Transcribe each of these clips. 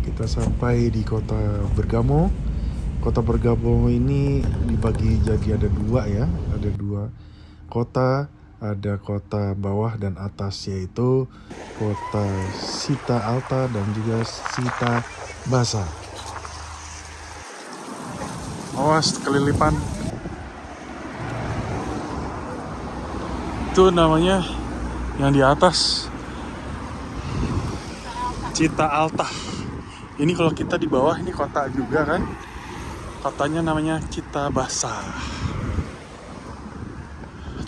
Kita sampai di kota Bergamo. Kota Bergamo ini dibagi jadi ada dua ya. Ada dua kota. Ada kota bawah dan atas, yaitu kota Città Alta dan juga Città Bassa. Awas kelilipan. Itu namanya yang di atas Città Alta. Ini kalau kita di bawah, ini kota juga kan. Kotanya namanya Città Bassa.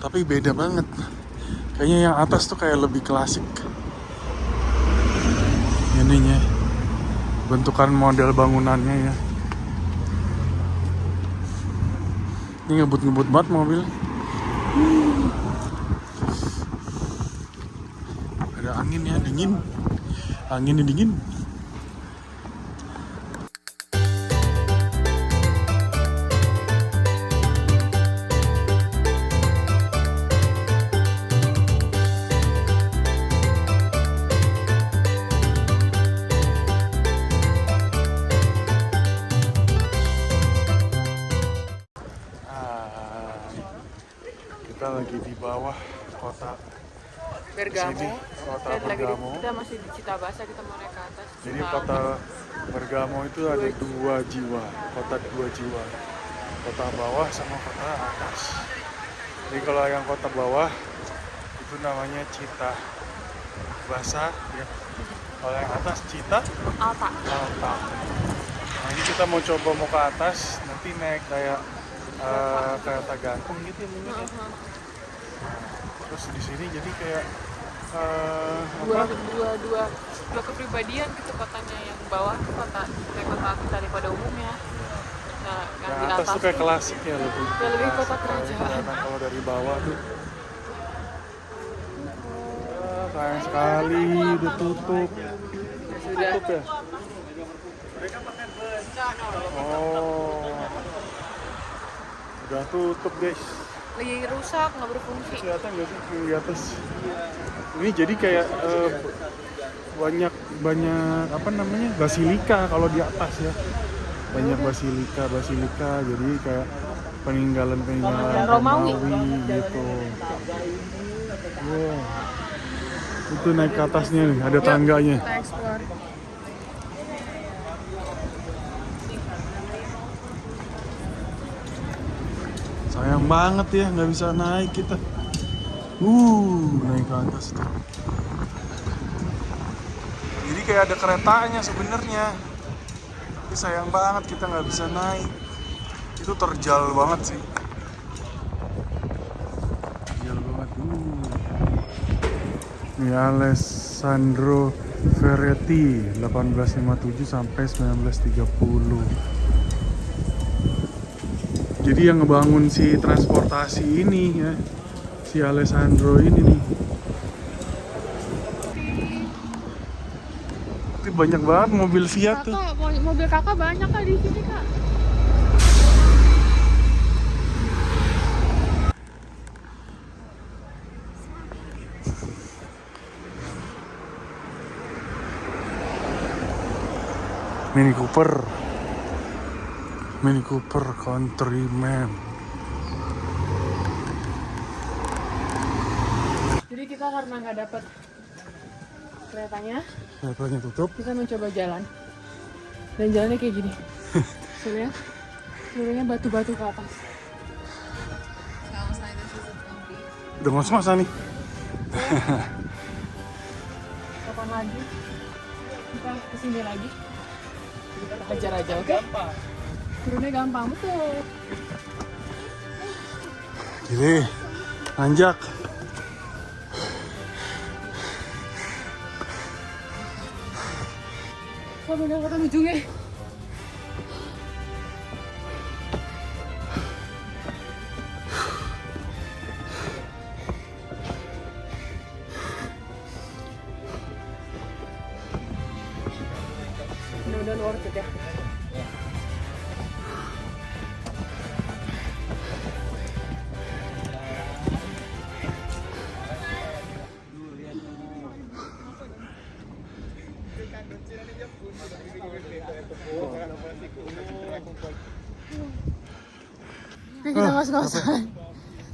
Tapi beda banget. Kayaknya yang atas tuh kayak lebih klasik. Ininya, bentukan model bangunannya ya. Ini ngebut-ngebut banget mobil. Ada angin ya, dingin. Anginnya dingin. Kita lagi di bawah kota Bergamo. sini, kota Dan Bergamo. kita masih di Città Bassa, kita mau naik ke atas. Jadi kota Bergamo itu ada dua jiwa, kota dua jiwa, kota bawah sama kota atas. Jadi kalau yang kota bawah itu namanya Città Bassa, ya. Kalau yang atas Città Alta. Alta. Nah ini kita mau coba mau ke atas, nanti naik kayak kereta gantung gitu ya mungkin ya. Terus di sini jadi kayak dua kepribadian gitu, kotanya yang bawah tuh kayak kota kita pada umumnya. Nah, yang di atas atas tuh kayak klasik ya, lebih kota kerajaan. kalau dari bawah tuh sayang sekali udah tutup ya. Oh, udah tutup guys. Lagi rusak, nggak berfungsi. Kelihatan nggak sih yang di atas? Ini jadi kayak banyak apa namanya, basilika kalau di atas ya. Banyak basilika jadi kayak peninggalan Romawi gitu. Wow. Itu naik ke atasnya nih, ada tangganya. Kita explore. Sayang banget ya nggak bisa naik kita. Naik ke atas tuh. Jadi kayak ada keretanya sebenarnya. Tapi sayang banget kita nggak bisa naik. Itu terjal banget sih. Terjal banget. Ini Alessandro Ferretti 1857 sampai 1930. Jadi yang ngebangun si transportasi ini ya, si Alessandro ini nih. Tapi banyak banget mobil Fiat tuh. Kakak, mobil kakak banyak kak di sini kak. Mini Cooper Countryman. Jadi kita karena nggak dapat keretanya Tutup. kita mencoba jalan, dan jalannya kayak gini. Sebenarnya batu-batu ke atas. Udah ngos-ngosan nih. Kapan lagi kita kesini lagi, kita hajar aja, oke? Turunnya gampang, betul. Gini, nanjak. Sampai nggak ketemu ujungnya. Mudah-mudahan worth it ya. Ini kita ngos-ngosan.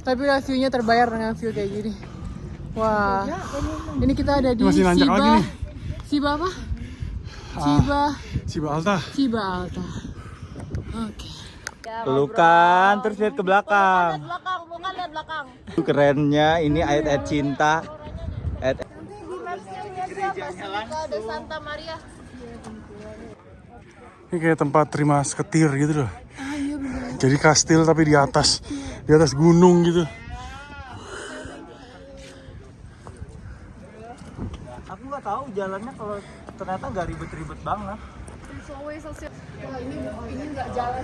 Tapi view-nya terbayar dengan view kayak gini. Wah, ini kita ada di Masih nanjak lagi nih. Shiba apa? Shiba Alta. Shiba Alta. Oke. Pelukan, terus lihat ke belakang. Bukan lihat belakang. Kerennya ini ayat-ayat cinta. Ayat Ada Santa Maria. Ini kayak tempat terima seketir gitu loh. Ah iya benar. Jadi kastil tapi di atas gunung gitu. Aku nggak tahu jalannya, kalau ternyata nggak ribet-ribet banget. It's always so simple. Wah, ini nggak jalan.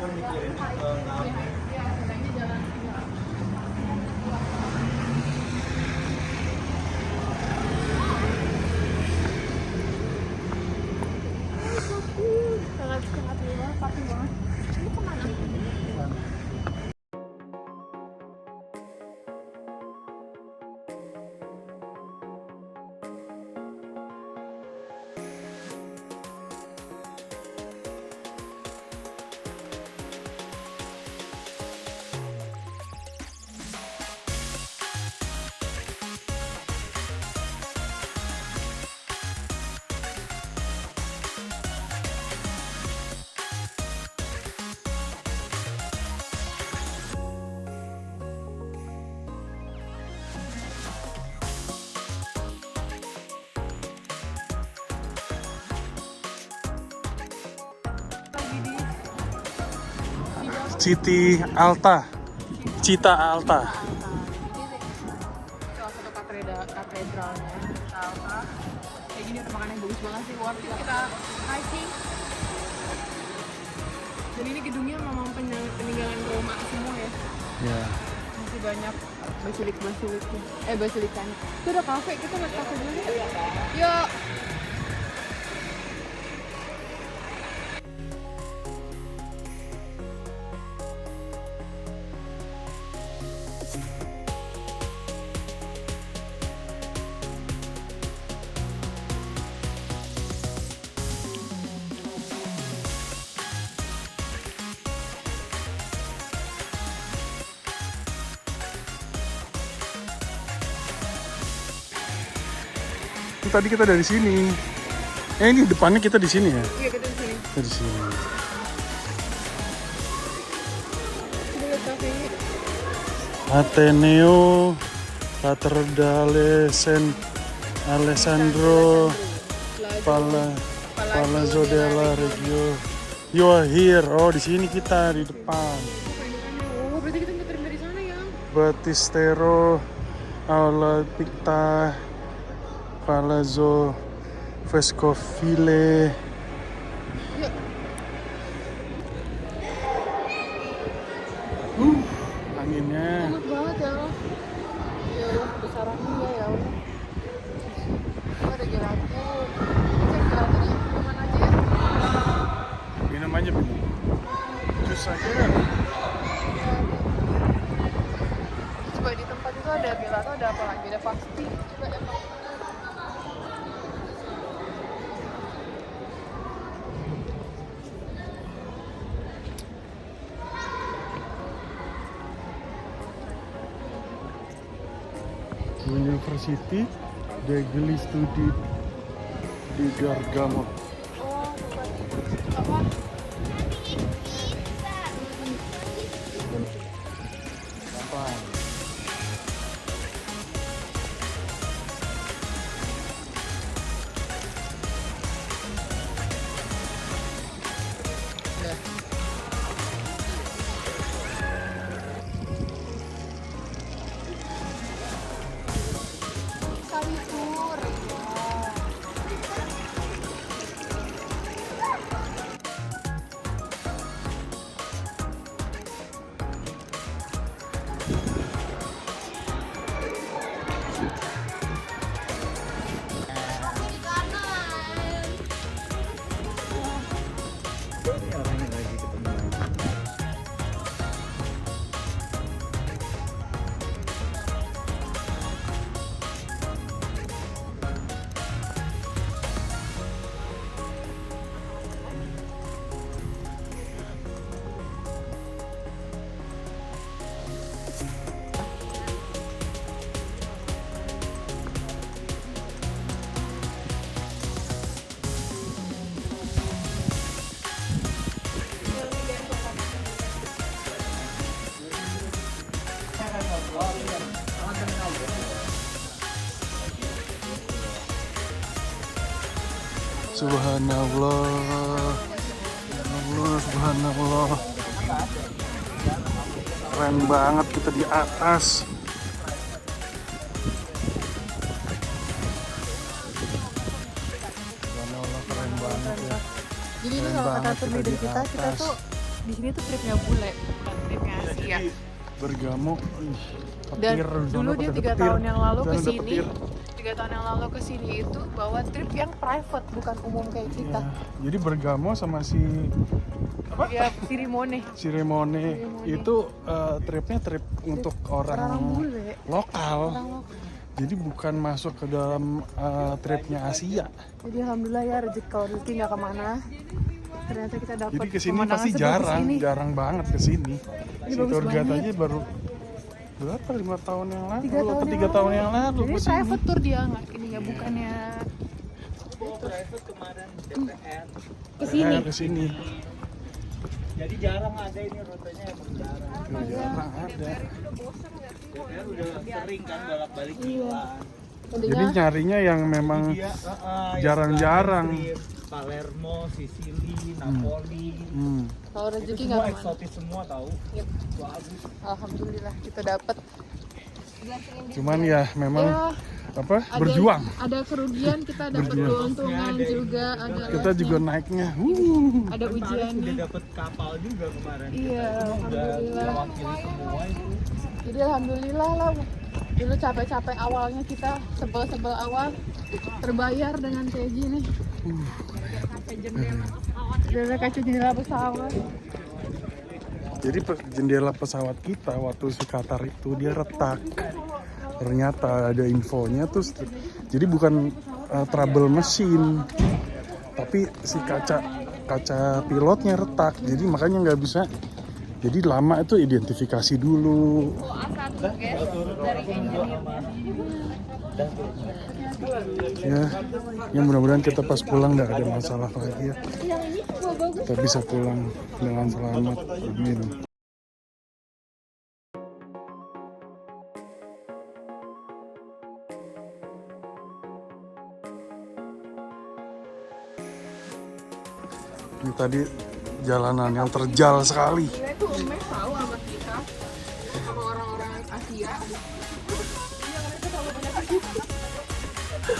Sangat banget, tapi banget. Ini kemana? Cita Alta. Salah satu katedralnya Alta. Kayak gini pemandangannya bagus banget sih. Worth it kita hiking. Dan ini gedungnya memang peninggalan Roma semua ya. Ya. Masih banyak basilikanya. Itu ada kafe, kita lihat kafe dulu ya. Yuk. Tadi kita dari sini. Ini depannya kita di sini ya. Iya, kita di sini. Kita di sini. Coba lihat kafe ini. Ateneo Cattedrale San Alessandro Palazzo della Reggio. You are here. Oh, di sini kita di depan. Oh, berarti kita nggak terima di sana ya? Battistero Aula Picta Palazzo Vescovile. Yuk. Anginnya. Enak banget ya Allah. Ya Allah, besarannya ya Allah. Oh, ada gelato. Cari gelatonya kemana aja ya? Minum aja minum. Jus aja kan? Coba di tempat itu ada gelato, ada apa lagi? Ada pasti. Coba ya. University degli Studi di Bergamo. Oh, tempat apa? Gampang. Subhanallah. Subhanallah. Keren banget kita di atas. Subhanallah, keren banget ya. Jadi ini Keren kalau kata banget tour kita leader di kita atas. tuh di sini tuh tripnya bule, bukan tripnya Asia. Bergamo, Dan petir, dulu sana dia ada 3 petir. tahun yang lalu Sana ke ada sini. petir. 3 tahun yang lalu ke sini itu bawa trip yang private, bukan umum kayak kita. Ya, jadi Bergamo sama si Dia Sirimone. Siremone itu tripnya trip untuk Orang orang bule. lokal. Orang lokal. Jadi bukan masuk ke dalam tripnya Asia. Jadi alhamdulillah ya rezeki nggak kemana. Ternyata kita dapat Jadi kesini pemandangan pasti sebagus ini. jarang banget kesini. Ini Si bagus tour guide banget. aja baru berapa 5 tahun yang lalu 3 tahun atau 3 yang tahun lalu. yang lalu Jadi kesini. private tour dia nggak ini ya, bukannya Private kemarin DPR. kesini. Kesini. Jadi jarang ada ini rutenya emang jarang. Jarang ada. DPR udah sering kan bolak-balik Iya. Milan. Jadi Intinya nyarinya yang memang Dia jarang-jarang. Palermo, Sicily, Napoli. kalau Itu rezeki semua nggak kemana. eksotis semua tahu. Yep. Bagus. Alhamdulillah kita dapat. Cuman ya memang Ya, apa ada, berjuang. Ada kerugian, kita dapat keuntungan juga, ada Kita lesnya, juga naiknya. ada Udah ujiannya. dapet kapal juga kemarin. Iya, Udah alhamdulillah. mewakili semua itu. Jadi alhamdulillah lah. Dulu capek-capek awalnya kita sebel-sebel awal terbayar dengan kayak gini. Udah kaca jendela pesawat. Jadi jendela pesawat kita waktu si Qatar itu dia retak. Ternyata ada infonya terus. Jadi bukan trouble mesin, tapi si kaca pilotnya retak. Jadi makanya nggak bisa. Jadi lama itu identifikasi dulu. Ya mudah-mudahan kita pas pulang nggak ada masalah lagi ya. Kita bisa pulang dengan selamat. Amin. Ini tadi jalanan yang terjal sekali. Dia itu emek tahu sama kita, sama orang-orang Asia.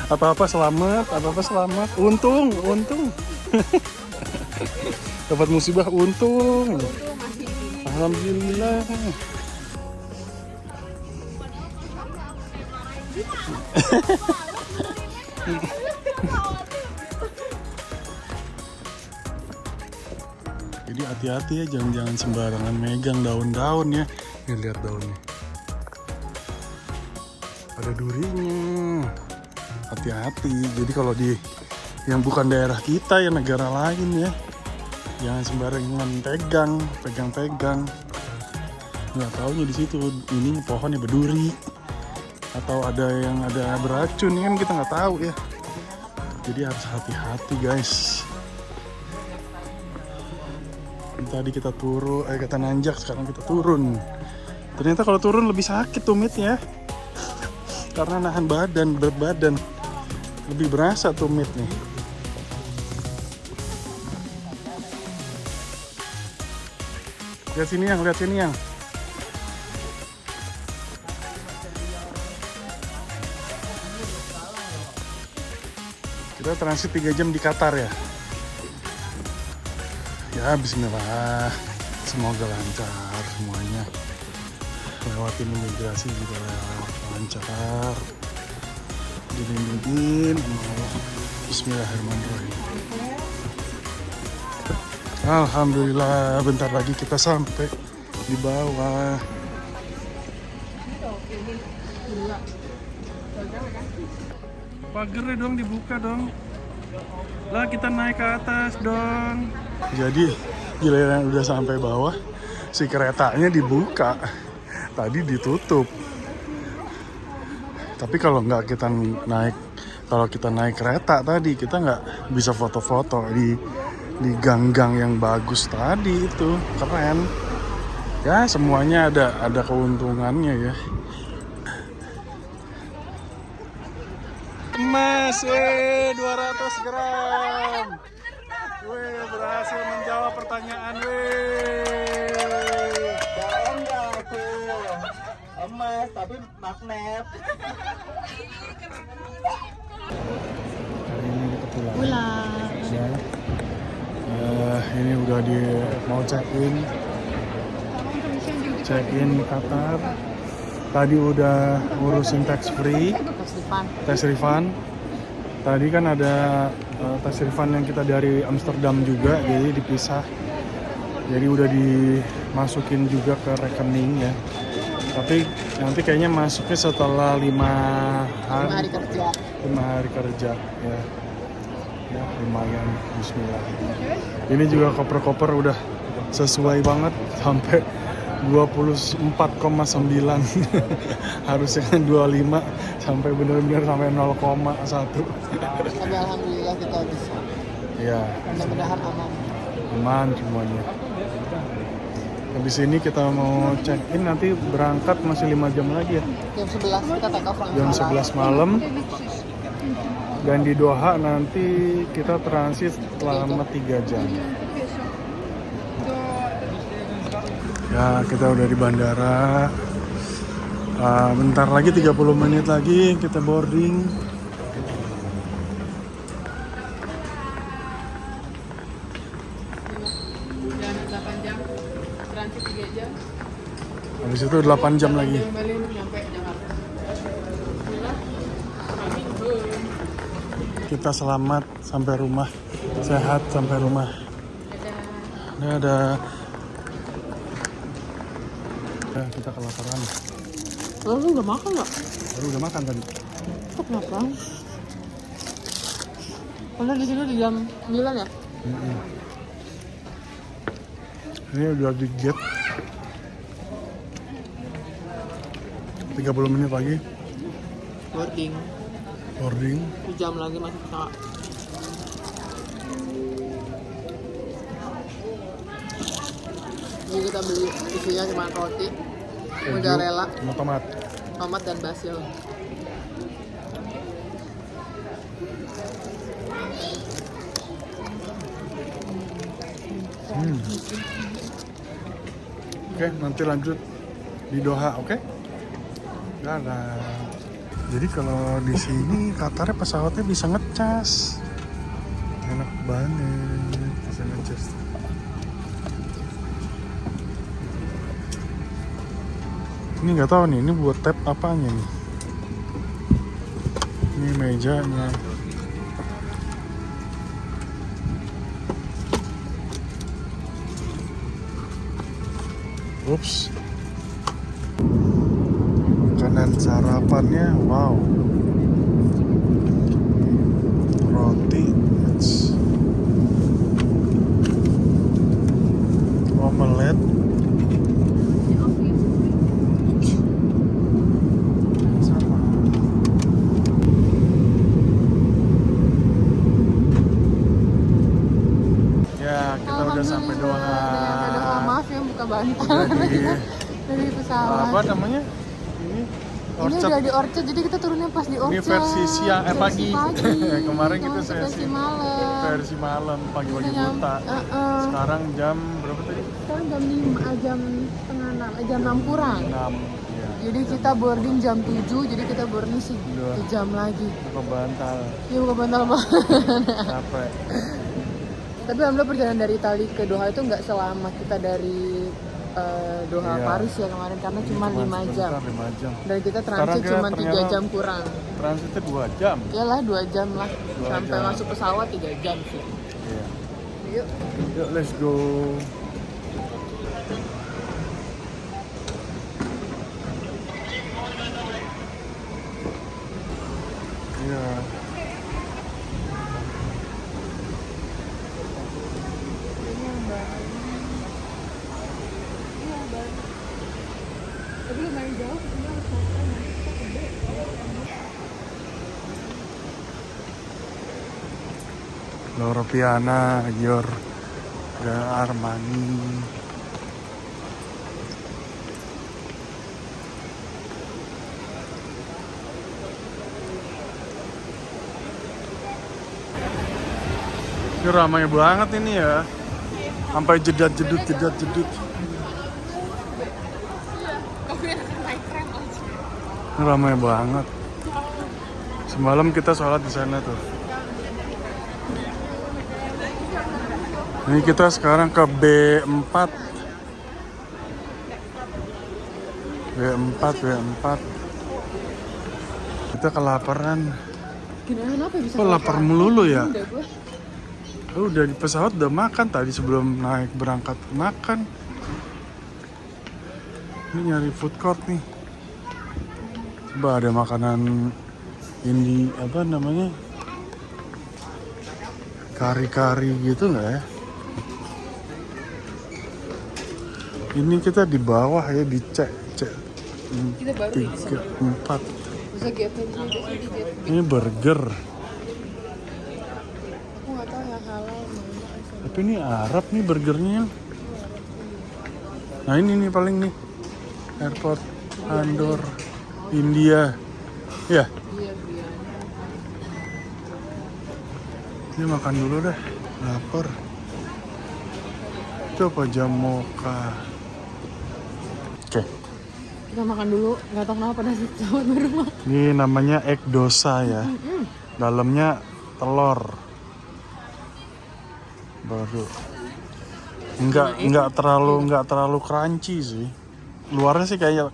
Apa-apa selamat, apa-apa selamat. Untung. Dapat musibah untung. Alhamdulillah. Jadi hati-hati ya, jangan sembarangan megang daun-daun ya. Nih lihat daunnya. Ada durinya. Hati-hati. Jadi kalau di yang bukan daerah kita ya negara lain ya, jangan sembarangan pegang. Nggak taunya di situ ini pohonnya berduri atau ada yang ada beracun kan kita nggak tahu ya. Jadi harus hati-hati guys. Tadi kita kita nanjak, sekarang kita turun. Ternyata kalau turun lebih sakit tumit ya. Karena nahan berat badan. Lebih berasa tumit nih. Lihat sini yang. Kita transit 3 jam di Qatar ya. Ya bismillah, semoga lancar semuanya. Lewatin imigrasi juga lancar. Dilindungin sama Allah. Bismillahirrahmanirrahim. Alhamdulillah, bentar lagi kita sampai di bawah. Pagernya dong dibuka dong. Lah kita naik ke atas dong. Jadi giliran udah sampai bawah, si keretanya dibuka. Tadi ditutup. Tapi kalau kita naik kereta tadi, kita nggak bisa foto-foto di gang-gang yang bagus tadi itu. Keren. Ya semuanya ada keuntungannya ya. emas, weh 200 gram. Weh berhasil menjawab pertanyaan, weh. Bohong nggak aku? Emas tapi magnet. Hari ini kita pulang. Pulang. Ya. Ini udah mau check-in Qatar. Tadi udah ngurusin tax free, tax refund. Tadi kan ada tax refund yang kita dari Amsterdam juga, jadi dipisah. Jadi udah dimasukin juga ke rekening ya. Tapi nanti kayaknya masuknya setelah 5 hari kerja. 5 hari kerja ya. Ya lumayan, bismillah. Ini juga koper-koper udah sesuai banget sampai 24,9 harusnya 25 sampai bener-bener sampai 0,1. Tapi alhamdulillah kita bisa. Ya, Mudah-mudahan aman. aman semuanya. Habis ini kita mau check in, nanti berangkat masih 5 jam lagi ya. Jam 11 kita take off Jam 11 malam. Dan di Doha nanti kita transit selama 3 jam. Ya, kita udah di bandara. Bentar lagi 30 menit lagi kita boarding. Jalan 8 jam, transit 3 jam. Habis itu 8 jam lagi. Balik nyampe Jakarta. Kita selamat sampai rumah, sehat sampai rumah. Dadah. Ya, kita kelaparan. Lu udah makan nggak? Baru udah makan tadi. Kenapa? Karena di sini di jam 9 ya? Ini udah di gate. 30 menit lagi Boarding. boarding. 1 jam lagi masuk pesawat. Jadi kita beli isinya cuma roti, mozzarella, Sama tomat. tomat dan basil. Oke, nanti lanjut di Doha, oke? Dadah. Jadi kalau di sini Qatar pesawatnya bisa ngecas. Enak banget, bisa ngecas. Ini nggak tahu nih, ini buat tap apanya nih? Ini mejanya. Ups. Makanan sarapannya, wow. Roti, omelet, sama. Ya, kita udah sampai Doha. Maaf ya buka bantal Udah di dari pesawat. apa namanya? Ini Ini Orchard. udah di Orchard, jadi kita turunnya pas di Orchard. Ini versi siang, pagi. Kemarin kita versi sesi malam. versi malam, pagi-pagi buta. Sekarang jam berapa tadi? Sekarang jam 5, jam setengah 6, jam 6 kurang. 6. Ya. Jadi kita boarding jam 7, jadi kita boarding Udah. sejam lagi. Buka bantal. Iya buka bantal banget. Capek. Tapi alhamdulillah perjalanan dari Itali ke Doha itu nggak selama kita dari Doha Iya. Paris ya kemarin, karena cuma 5 jam. sebentar, 5 jam. Dan kita Sekarang transit kita cuma 3 ternyata- jam kurang. Transitnya 2 jam. Iyalah 2 jam lah. 2 Sampai jam. masuk pesawat 3 jam sih. Iya. Yuk. Yuk, let's go. Iya. Tapi lumayan jauh, kesini harus Loro Piana, Dior, Armani. Ini ramai banget ini ya. Sampai jedat-jedut. Ini ramai banget. Semalam kita sholat di sana tuh. Ini kita sekarang ke B4. B4. Kita kelaparan. Kenapa bisa? Kok lapar melulu ya? Udah gua. Udah di pesawat udah makan tadi sebelum naik berangkat makan. Ini nyari food court nih. Coba ada makanan ini apa namanya? Kari-kari gitu nggak ya? Ini kita di bawah ya di C. Kita baru di sini. 4. Bisa gap aja di gap. Ini burger. Aku nggak tahu yang halal mana. Tapi ini Arab nih burgernya. Nah ini nih paling nih. Airport Andor India. Ya, Iya biar. ini makan dulu deh. Lapar. Itu apa jamoka? Oke. Kita makan dulu. Nggak tahu kenapa pada pesawat baru makan. Ini namanya egg dosa ya. Dalamnya telur. Baru. Enggak terlalu crunchy sih. Luarnya sih kayak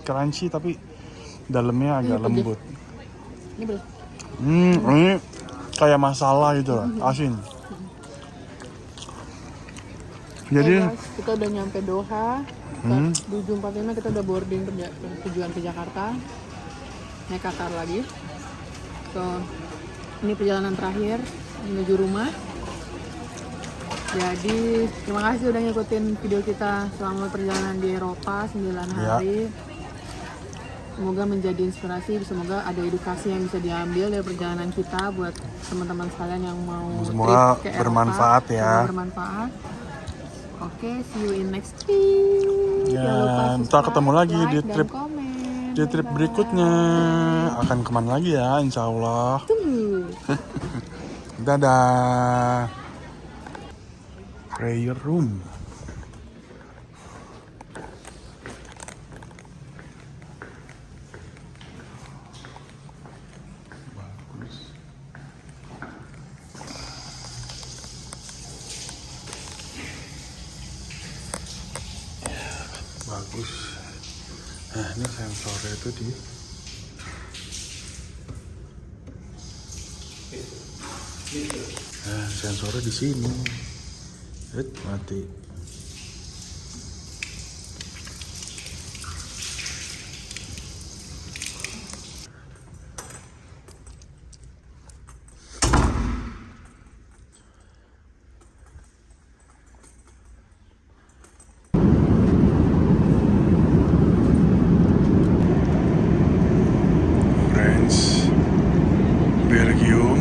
crunchy tapi dalamnya agak lembut. Ini belum. Ini kayak masala gitu lah, asin. Jadi Guys, kita udah nyampe Doha. 7.45 kita udah boarding tujuan ke Jakarta. Naik Qatar lagi. So, ini perjalanan terakhir menuju rumah. Jadi, terima kasih udah ngikutin video kita selama perjalanan di Eropa 9 hari. Semoga menjadi inspirasi, semoga ada edukasi yang bisa diambil dari perjalanan kita buat teman-teman sekalian yang mau Semoga trip ke Eropa. bermanfaat ya. Semoga bermanfaat. Oke, see you in next trip. Ya, Jangan lupa ntar subscribe, ketemu lagi like, di dan trip komen. di trip Bye-bye. berikutnya. Akan kemana lagi ya, insya Allah. Tunggu. Dadah. Prayer room. Bagus. Nah, ini sensornya itu di sensornya di sini. Mati. France, Belgium,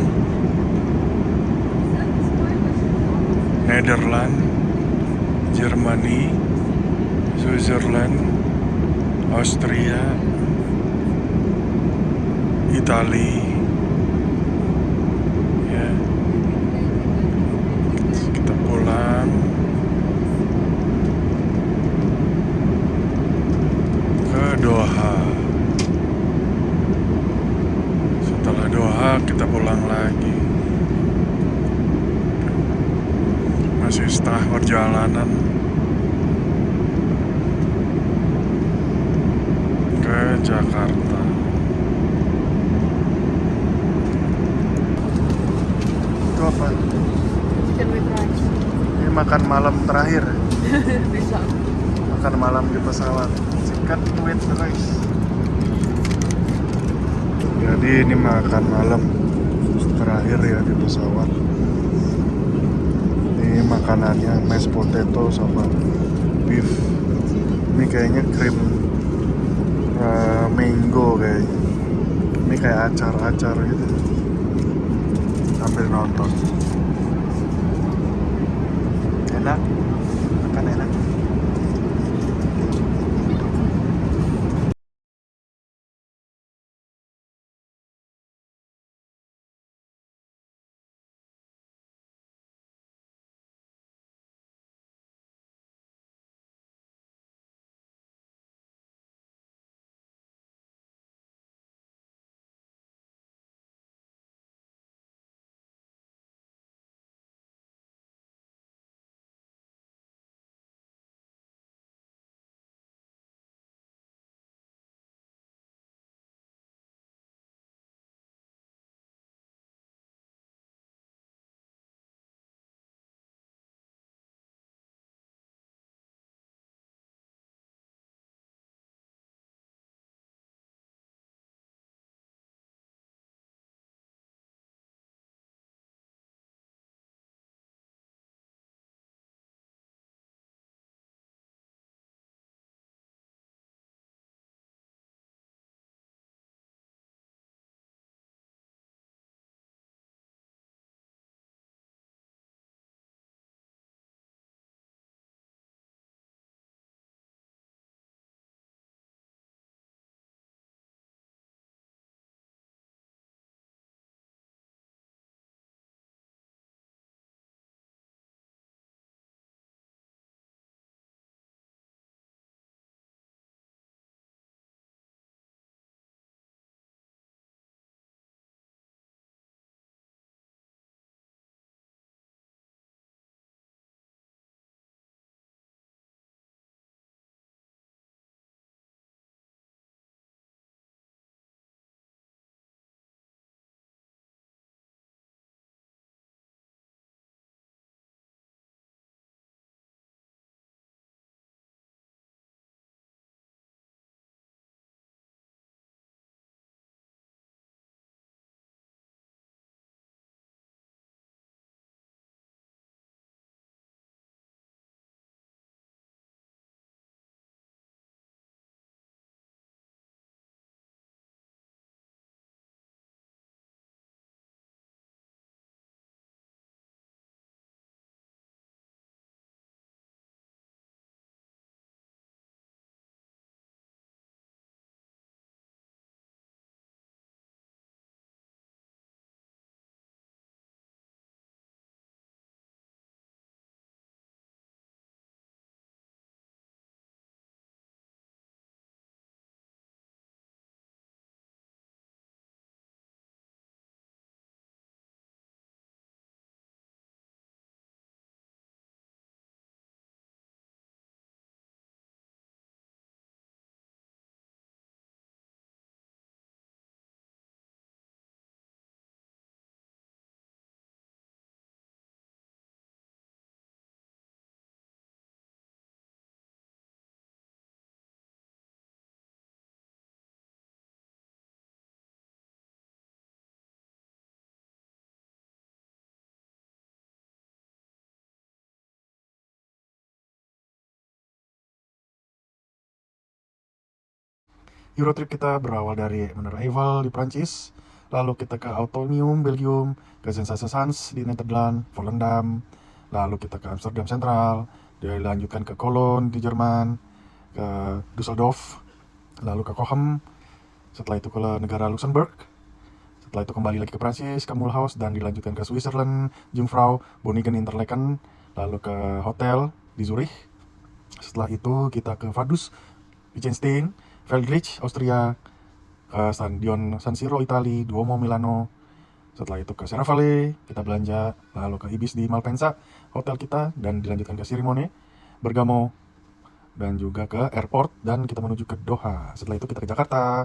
Nederland, Jermani, Switzerland, Austria, Itali, ya. Kita pulang ke Doha. Setelah Doha kita pulang lagi. Masih setengah perjalanan ke Jakarta. Itu apa? Chicken with rice. Ini makan malam terakhir. Bisa. Makan malam di pesawat. Chicken with rice. Jadi ini makan malam terakhir ya di pesawat. Ini makanannya mashed potato sama beef. Ini kayaknya krim mango kayaknya. Ini kayak acar-acar gitu. Sambil nonton. Enak. Makan enak. Eurotrip kita berawal dari Menara Eiffel di Prancis, lalu kita ke Autonium, Belgium, ke Sens di Netherlands, Volendam, lalu kita ke Amsterdam Central, dilanjutkan ke Cologne di Jerman, ke Düsseldorf, lalu ke Cochem, setelah itu ke negara Luxembourg, setelah itu kembali lagi ke Prancis, ke Mulhouse, dan dilanjutkan ke Switzerland, Jungfrau, Bonigen, Interlaken, lalu ke hotel di Zurich. Setelah itu kita ke Vaduz, Liechtenstein, Feldkirch, Austria, ke Stadion San Siro, Itali, Duomo, Milano. Setelah itu ke Serravalle, kita belanja, lalu ke Ibis di Malpensa, hotel kita, dan dilanjutkan ke Sirimone, Bergamo, dan juga ke airport, dan kita menuju ke Doha. Setelah itu kita ke Jakarta.